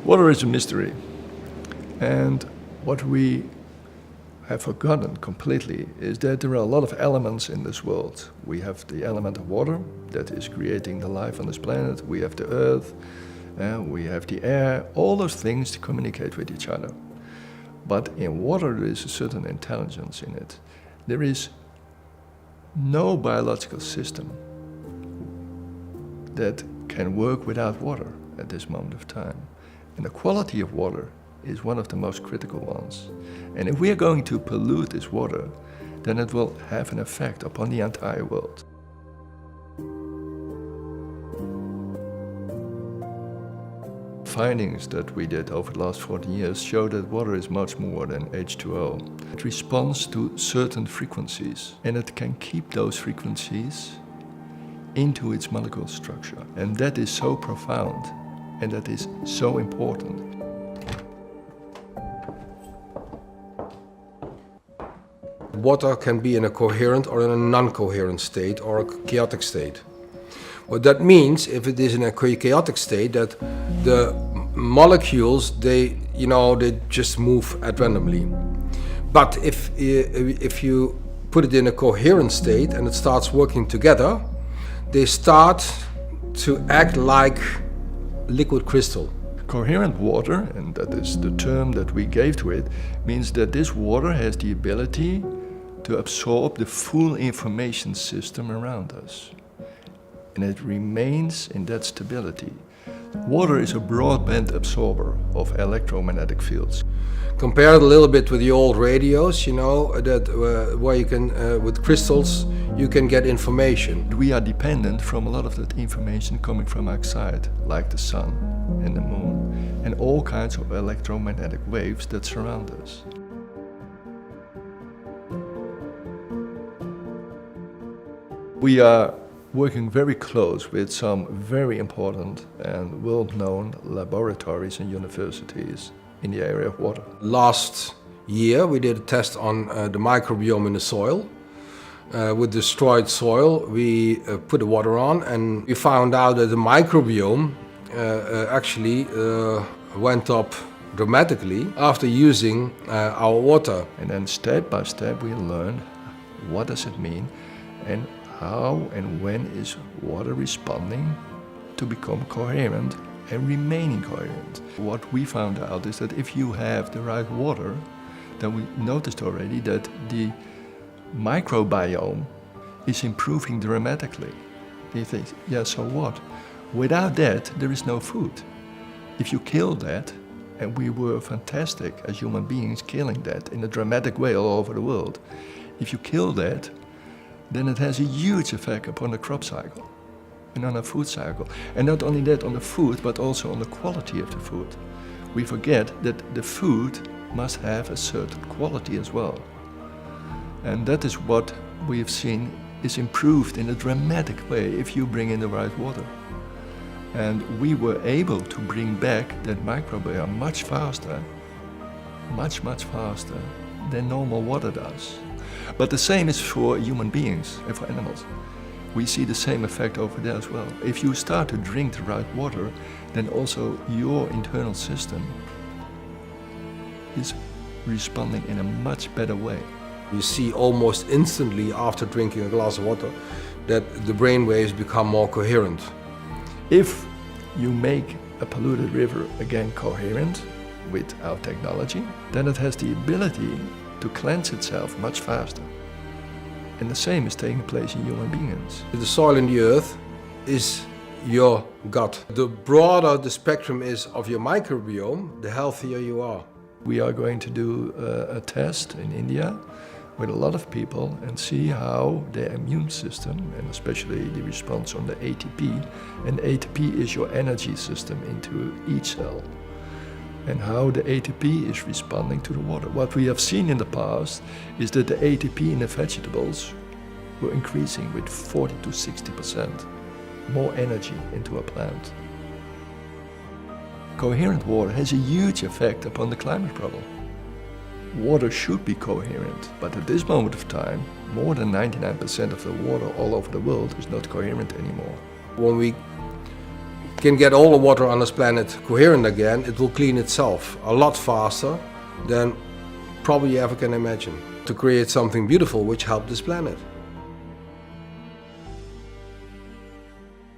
Water is a mystery, and what we have forgotten completely is that there are a lot of elements in this world. We have the element of water that is creating the life on this planet. We have the earth, we have the air, all those things to communicate with each other. But in water there is a certain intelligence in it. There is no biological system that can work without water at this moment of time. And the quality of water is one of the most critical ones. And if we are going to pollute this water, then it will have an effect upon the entire world. Findings that we did over the last 40 years show that water is much more than H2O. It responds to certain frequencies, and it can keep those frequencies into its molecular structure. And that is so profound, and that is so important. Water can be in a coherent or in a non-coherent state or a chaotic state. What that means, if it is in a chaotic state, that the molecules, they just move at randomly. But if you put it in a coherent state and it starts working together, they start to act like liquid crystal. Coherent water, and that is the term that we gave to it, means that this water has the ability to absorb the full information system around us. And it remains in that stability. Water is a broadband absorber of electromagnetic fields. Compare it a little bit with the old radios, where you can, with crystals, you can get information. We are dependent from a lot of that information coming from outside, like the sun and the moon, and all kinds of electromagnetic waves that surround us. We are working very close with some very important and world-known laboratories and universities in the area of water. Last year we did a test on the microbiome in the soil. With destroyed soil we put the water on, and we found out that the microbiome actually went up dramatically after using our water. And then step by step we learned what does it mean and how and when is water responding to become coherent and remaining coherent. What we found out is that if you have the right water, then we noticed already that the microbiome is improving dramatically. You think, yeah, so what? Without that, there is no food. If you kill that, and we were fantastic as human beings killing that in a dramatic way all over the world, if you kill that, then it has a huge effect upon the crop cycle and on the food cycle. And not only that on the food, but also on the quality of the food. We forget that the food must have a certain quality as well. And that is what we have seen is improved in a dramatic way if you bring in the right water. And we were able to bring back that microbiome much faster, much faster than normal water does. But the same is for human beings and for animals. We see the same effect over there as well. If you start to drink the right water, then also your internal system is responding in a much better way. You see almost instantly after drinking a glass of water that the brain waves become more coherent. If you make a polluted river again coherent with our technology, then it has the ability to cleanse itself much faster. And the same is taking place in human beings. The soil in the earth is your gut. The broader the spectrum is of your microbiome, the healthier you are. We are going to do a test in India with a lot of people and see how their immune system, and especially the response on the ATP, and ATP is your energy system into each cell, and how the ATP is responding to the water. What we have seen in the past is that the ATP in the vegetables were increasing with 40 to 60% more energy into a plant. Coherent water has a huge effect upon the climate problem. Water should be coherent, but at this moment of time, more than 99% of the water all over the world is not coherent anymore. When we can get all the water on this planet coherent again, it will clean itself a lot faster than probably you ever can imagine, to create something beautiful which helps this planet.